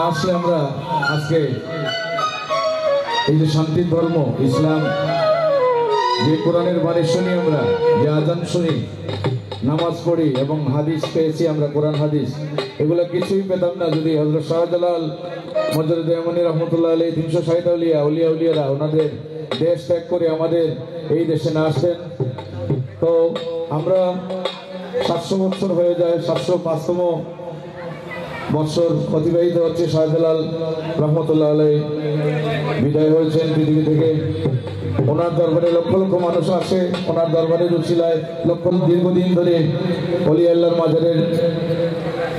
আসলে আমরা আজকে এই যে শান্তির ধর্ম ইসলাম, যে কোরআনের বাণী শুনি, আমরা যে আজান শুনি, নামাজ পড়ি এবং হাদিস পেয়েছি আমরা, কোরআন হাদিস, এগুলো কিছুই পেতাম না যদি হযরত শাহজালাল মজরুদ এমনি রহমতুল্লাহ আলাইহি 360 উলিয়ারা ওনাদের দেশ ত্যাগ করে আমাদের এই দেশে না আসতেন। তো আমরা 700 বছর হয়ে যায়, 705তম বছর অতিবাহিত হচ্ছে। শাহজালাল রহমতুল্লাহ আলাইহি বিদায় হয়েছেন পৃথিবী থেকে। ওনার দরবারে লক্ষ লক্ষ মানুষ আসে, ওনার দরবারের উছিলায় লক্ষ দীর্ঘদিন ধরে ওলি আল্লাহর মাজারের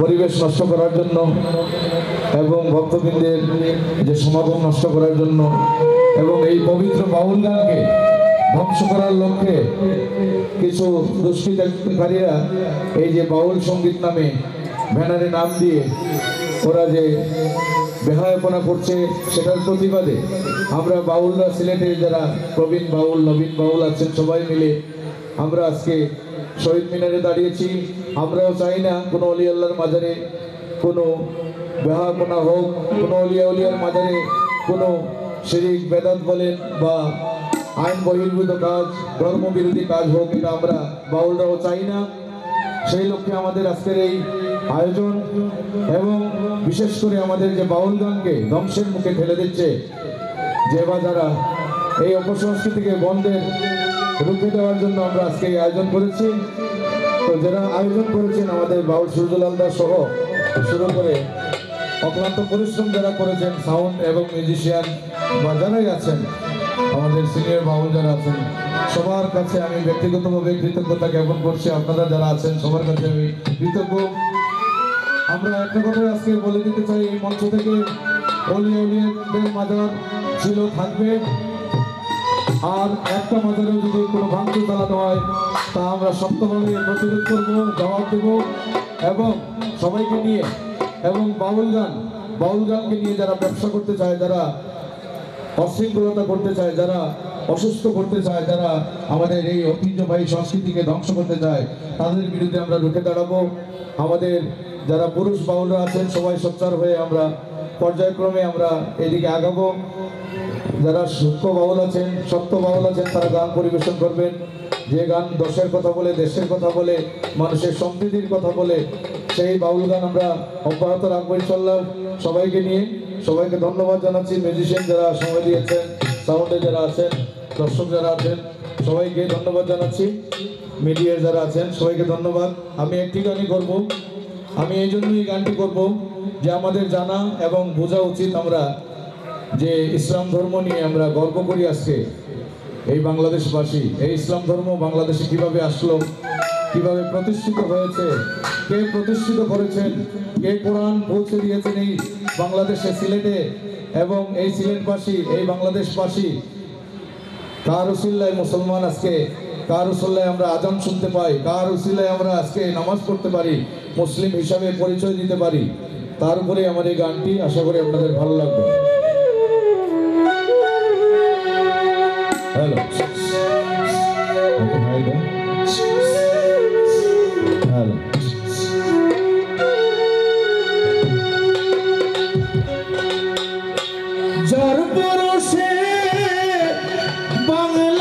পরিবেশ নষ্ট করার জন্য এবং ভক্তবৃন্দের যে সমাগম নষ্ট করার জন্য এবং এই পবিত্র বাউল গানকে ধ্বংস করার লক্ষ্যে কিছু দুষ্কৃতকারীরা এই যে বাউল সঙ্গীত নামে ব্যানারে নাম দিয়ে ওরা যে বেহায়াপনা করছে, সেটার প্রতিবাদে আমরা বাউলরা, সিলেটের যারা প্রবীণ বাউল, নবীন বাউল আছেন, সবাই মিলে আমরা আজকে শহীদ মিনারে দাঁড়িয়েছি। আমরাও চাই না কোনো অলি আল্লাহর মাজারে কোনো বেহায়াপনা হোক, কোনো অলিয়ার মাজারে কোনো শিরিক বেদাত বলেন বা আইন বহির্ভূত কাজ, ধর্মবিরোধী কাজ হোক, এটা আমরা বাউলরাও চাই না। সেই লক্ষ্যে আমাদের আজকের এই আয়োজন এবং বিশেষ করে আমাদের যে বাউল গানকে ধ্বংসের মুখে ঠেলে দিচ্ছে যে বা যারা এই অপসংস্কৃতিকে বন্ধের রুখে দেওয়ার জন্য আমরা আজকে এই আয়োজন করেছি। তো যারা আয়োজন করেছেন আমাদের বাউল সুরজলাল দাস সহ শুরু করে অক্লান্ত পরিশ্রম যারা করেছেন, সাউন্ড এবং মিউজিশিয়ান বা যারাই আছেন, আমাদের সিনিয়র বাউল যারা আছেন, সবার কাছে আমি ব্যক্তিগতভাবে কৃতজ্ঞতা জ্ঞাপন করছি। আপনারা যারা আছেন সবার কাছে আমি কৃতজ্ঞ। আমরা একটা কথা আজকে বলে দিতে চাই, এই মঞ্চ থেকে অলিয়াদের মাজার ছিল, থাকবে, আর একটা মাজারেও যদি কোনো ভাঙচুর চালানো হয় তা আমরা শক্তভাবে প্রতিরোধ করবো, জবাব দেব এবং সবাইকে নিয়ে এবং বাউল গানকে নিয়ে যারা ব্যবসা করতে চায়, যারা অশৃঙ্খলতা করতে চায়, যারা অসুস্থ করতে চায়, যারা আমাদের এই ঐতিহ্যবাহী সংস্কৃতিকে ধ্বংস করতে চায়, তাদের বিরুদ্ধে আমরা রুখে দাঁড়াবো। আমাদের যারা পুরুষ বাউলরা আছেন সবাই সোচ্চার হয়ে আমরা পর্যায়ক্রমে আমরা এদিকে আগাবো। যারা সূক্ষ্ম বাউল আছেন, সত্য বাউল আছেন, তারা গান পরিবেশন করবেন, যে গান দশের কথা বলে, দেশের কথা বলে, মানুষের সমৃদ্ধির কথা বলে, সেই বাউল গান আমরা অব্যাহত রাখবো ইনশাআল্লাহ। সবাইকে নিয়ে সবাইকে ধন্যবাদ জানাচ্ছি। মিউজিশিয়ান যারা সময় দিয়েছেন, সাউন্ডে যারা আছেন, দর্শক যারা আছেন, সবাইকে ধন্যবাদ জানাচ্ছি। মিডিয়ার যারা আছেন সবাইকে ধন্যবাদ। আমি একটি গানই করব, আমি এই জন্যই গানটি করব যে আমাদের জানা এবং বোঝা উচিত আমরা যে ইসলাম ধর্ম নিয়ে আমরা গর্ব করি আজকে এই বাংলাদেশবাসী। এই ইসলাম ধর্ম বাংলাদেশে কিভাবে আসলো, কিভাবে প্রতিষ্ঠিত হয়েছে, কে প্রতিষ্ঠিত করেছেন, কে কোরআন পৌঁছে দিয়েছেন এই বাংলাদেশে, সিলেটে, এবং এই সিলেটবাসী, এই বাংলাদেশবাসী, কার উসিলায় মুসলমান আজকে, কার উসিলায় আমরা আজান শুনতে পাই, কার উসিলায় আমরা আজকে নামাজ পড়তে পারি, মুসলিম হিসাবে পরিচয় দিতে পারি, তার উপরে আমার এই গানটি। আশা করি আপনাদের ভালো লাগবে। হ্যালো হ্যালো যার পরশে বাংলাদেশে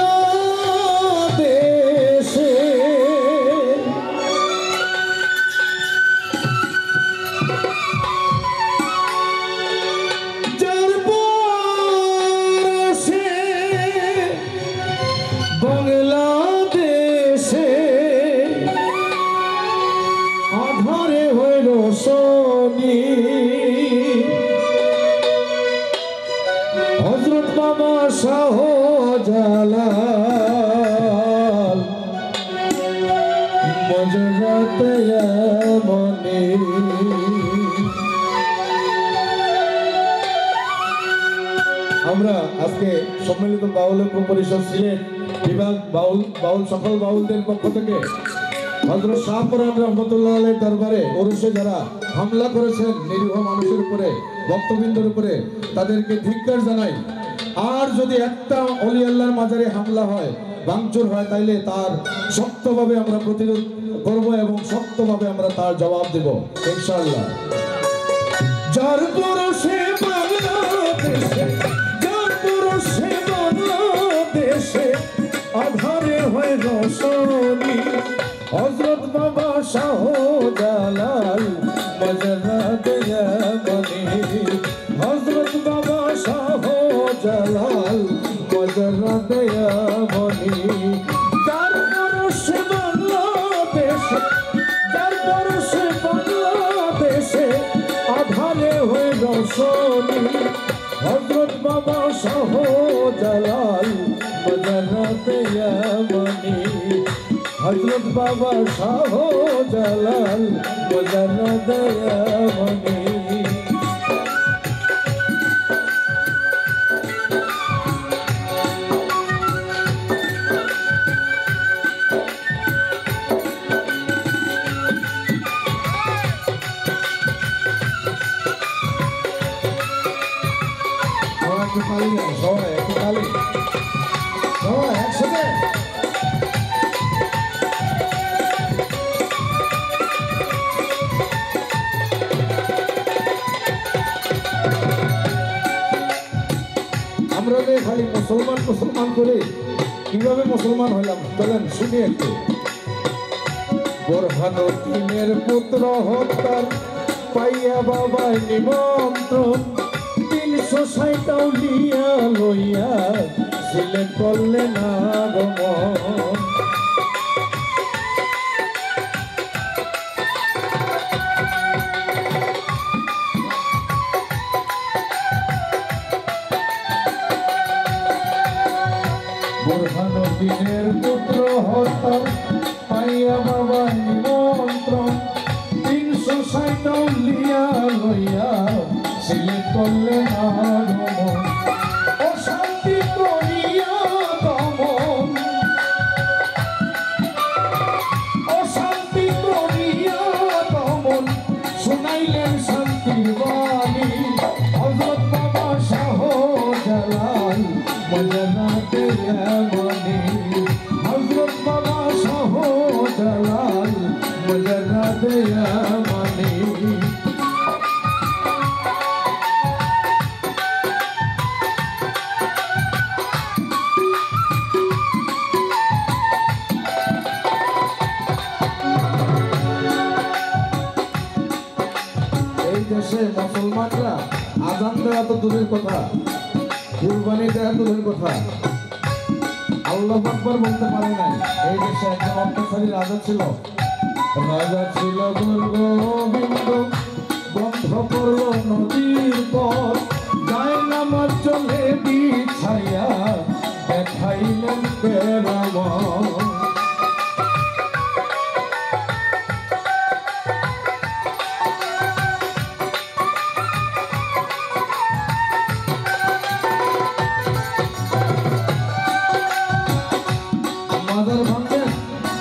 যার পরশে বাংলাদেশে আধারে হইল শনি হযরত বাবা শাহজালাল মজরত এমনি। আমরা আজকে সম্মিলিত বাউল ঐক্য পরিষদ সিলেট বিভাগ বাউল সকল বাউলদের পক্ষ থেকে হযরত শাহ পরান রহমতুল্লাহ আলাইহির দরবারে ওরসে যারা হামলা করেছেন নিরীহ মানুষের উপরে, ভক্তবৃন্দের উপরে, তাদেরকে ধিক্কার জানাই। আর যদি একটা অলি আল্লাহর মাজারে হামলা হয়, ভাঙচুর হয়, তাইলে তার শক্তভাবে আমরা প্রতিরোধ করব এবং শক্তভাবে আমরা তার জবাব দেব ইনশাআল্লাহ। যার পরশ মজরাতে ইয়ামানি হযরত বাবা শাহ জালাল মজরাতে ইয়ামানি তার পরশে বাংলাদেশে আধারে হয়ে রোশনী হযরত বাবা শাহ জালাল মজরাতে ইয়ামানি হযরত বাবা শাহ জালাল মজরাতে ইয়ামানি একসাথে আমরা যে খালি মুসলমান করে কিভাবে মুসলমান হইলাম চলেন শুনি একটু। বোরহানুদ্দিনের পুত্র হত্যার পাইয়া বাবায় নিমন্ত্রণ 360 আউলিয়া লইয়া সিলেট করলেন আগমন। বোরহানুদ্দিনের পুত্র হত্যা পাইয়া বাবা নিমন্ত্রণ 360 আউলিয়া লইয়া সিলেট করলেন আগমন। অশান্তি করিয়া দমন অশান্তি করিয়া দমন শুনাইলেন শান্তির বাণী হযরত বাবা শাহ জালাল মজরাতে ইয়ামানি হযরত বাবা শাহ জালাল মজরাতে ইয়ামানি। দেশে মুসলমানরা আজান দেওয়া তো দূরের কথা, কুরবানি দেওয়া দূরের কথা, আল্লাহু আকবার বলতে পারে নাই। এই দেশে একজন অত্যাচারী রাজা ছিল গোবিন্দ বন্ধ করল নদীর পথ যায় নামাজ চলে বিছাইয়া দেখাইলেন কেরামত।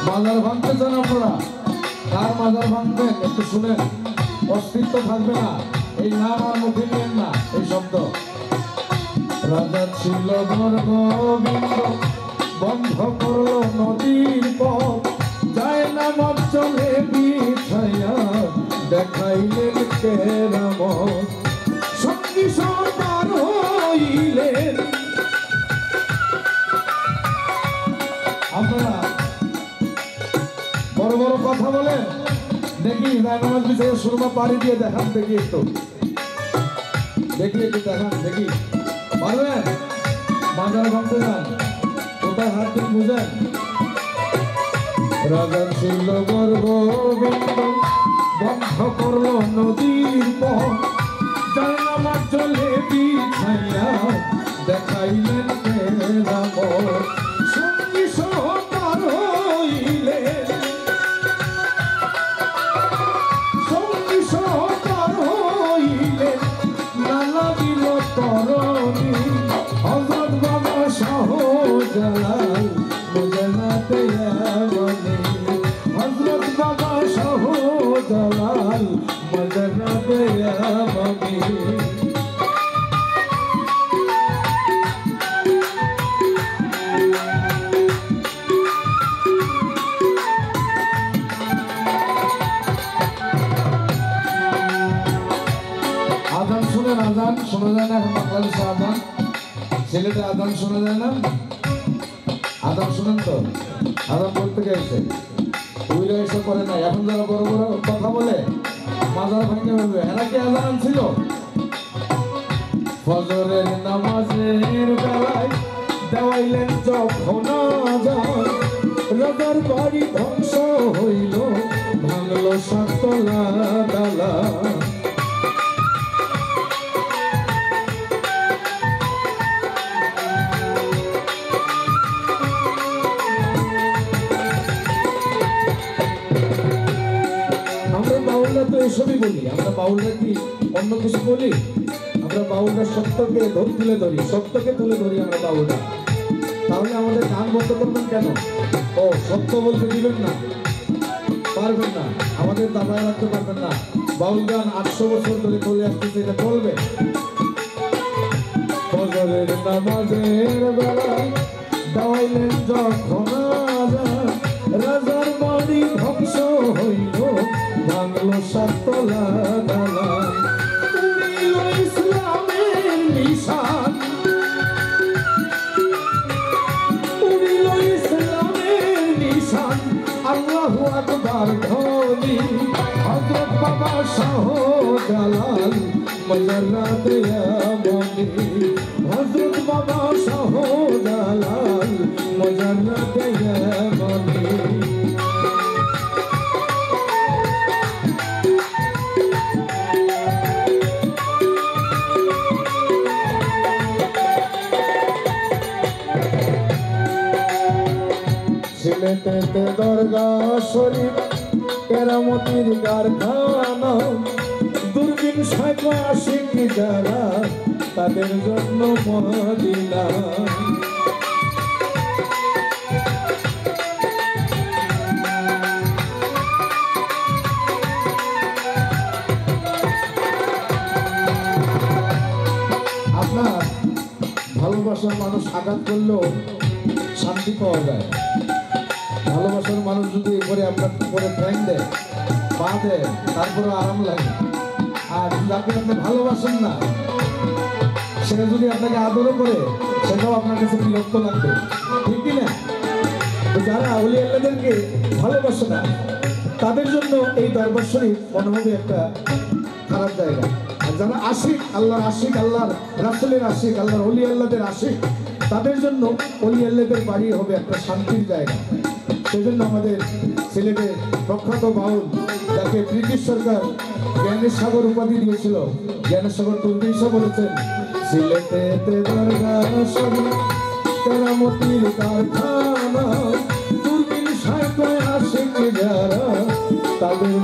মাজার ভাঙতে চান আপনারা? কার মাজার ভাঙবেন একটু শুনেন, অস্তিত্ব থাকবে না। এই নাম আর মুখে নিয়েন না এই শব্দ। রাজা ছিল গোবিন্দ বন্ধ করলো নদীর পথ যায় নামাজ চলে বিছাইয়া দেখাইলেন কেরামত। সঙ্গী সরকার হইলেন আপনারা বড় বড় কথা বলেন, দেখি নামাজ বিষয়ে সুরমা পাড়ি দিয়ে দেখান, দেখি একটু দেখান, দেখি পারবেন? মাজার ভাঙতে যান, কোথায় হাত দিন বুঝেন। রাজা ছিল গোবিন্দ বন্ধ করলো নদীর পথ যায় নামাজ চলে বিছাইয়া দেখাইলেন কেরামত। সঙ্গী সহকার হইলেন না লাগিল তরণী হযরত বাবা শাহ জালাল মজরাতে ইয়ামানি হযরত বাবা শাহ জালাল মজরাতে ইয়ামানি। আজান শুনেন, আজান শোনা যায় না এখন বাংলাদেশে? আজান সিলেটে আজান শোনা যায় না? আজান শুনেন তো? আজান বলতে গেছে ওইরা এসে করে নাই। এখন যারা বড় বড় কথা বলে মাজার ভাঙতে হবে। এরা কি আজান ছিল? ফজরের নামাজের বেলায় দেওয়াইলেন যখন আজান, রাজার বাড়ি ধ্বংস হইল, ভাঙলো সাততলা দালান। আমরা বাউলরা তো এসবই বলি। আমরা বাউলরা কি অন্য কিছু বলি? আমরা বাউলরা সত্যকে তুলে ধরি, সত্যকে তুলে ধরি আমরা বাউলরা। তাহলে আমাদের গান বন্ধ করবেন কেন? ও সত্য বলতে দিবেন না, পারবেন না, আমাদের দাবায় রাখতে পারবেন না। বাউল গান 800 বছর ধরে চলে আসতেছে, এটা চলবে। ফজরের নামাজের বেলায় দেওয়াইলেন যখন আজান, রাজার বাড়ি ধ্বংস হইল, ভাঙলো সাততলা দালান। উড়িল ইসলামের নিশান, উড়িল ইসলামের নিশান, আল্লাহু আকবার ধ্বনি। হযরত বাবা শাহজালাল মজরাতে আমনি, হযরত বাবা শাহজালাল মজরাতে আমনি। সিলেটেতে দরগা শরীফ কেরামতির কারখানা, দূরবীন সাইকো আশিক যারা তাদের জন্য মদিনা। আপনার ভালোবাসার মানুষ আঘাত করলেও শান্তি পাওয়া যায়। ভালোবাসার মানুষ যদি করে আপনার উপরে ফ্যান দেয়, পা দেয়, তারপরে আরাম লাগে। আর যাকে আপনি ভালোবাসেন না, সেটা যদি আপনাকে আদরও করে, সেটাও আপনার কাছে বিরক্ত লাগবে, ঠিক কি না? যারা আউলিয়া আল্লাহদেরকে ভালোবাসে না, তাদের জন্য এই দরবার শরীফ মনে হবে একটা খারাপ জায়গা। আর যারা আশিক, আল্লাহর আশিক, আল্লাহর রাসূলের আশিক, আল্লাহর ওলি আল্লাহদের আশিক, তাদের জন্য ওলি আল্লাহদের বাড়ি হবে একটা শান্তির জায়গা। সেজন্য আমাদের সিলেটের প্রখ্যাত বাউল, যাকে ব্রিটিশ সরকার জ্ঞানের সাগর উপাধি দিয়েছিল, জ্ঞানের সাগর তুলতে ঈশা বলেছেন, সিলেটেতে দরগা শরীফ কেরামতির কারখানা, দূরবীন সাইকো আশিক যারা তাদের